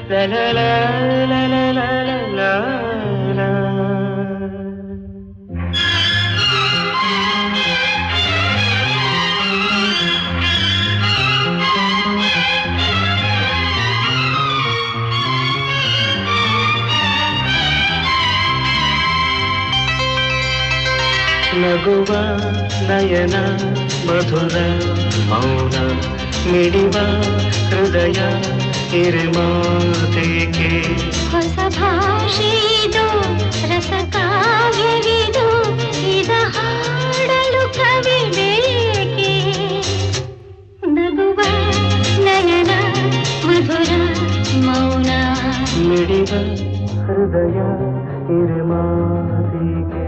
la la la la la la la la. ನಗುವ ನಯನ ಮಧುರ ಮೌನ ಮಿಡಿವ ಹೃದಯ ಹಿರಿಮಾತೆಗೆ ಹೊಸ ಭಾಷೆಯಿದು ರಸಕಾವ್ಯವಿದು ಇದ ಹಾಡಲು ಕವಿ ಬೇಕೆ ನಗುವ ನಯನ ಮಧುರ ಮೌನ ಮಿಡಿವ ಹೃದಯ ಹಿರಿಮಾತೆಗೆ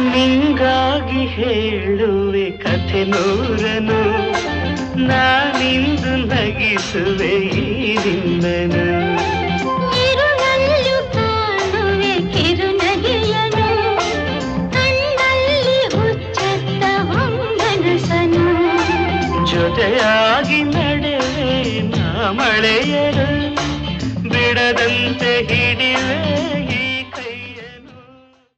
ನಿಂಗಾಗಿ ಹೇಳುವೆ ಕಥೆ ನೂರನು ನಾನಿಂದು ನಗಿಸುವೆ ಈ ನಿನ್ನನು ಇರುಳಲ್ಲೂ ಕಾಣುವೆ ಕಿರುನಗೆಯನು ಕಣ್ಣಲ್ಲಿ ಹುಚ್ಚತ್ತ ಹೊಂಗನಸನು ಜೊತೆಯಾಗಿ ನಡೆವೆ ನಾ ಮಳೆಯರು ಬಿಡದಂತೆ ಹಿಡಿವೆ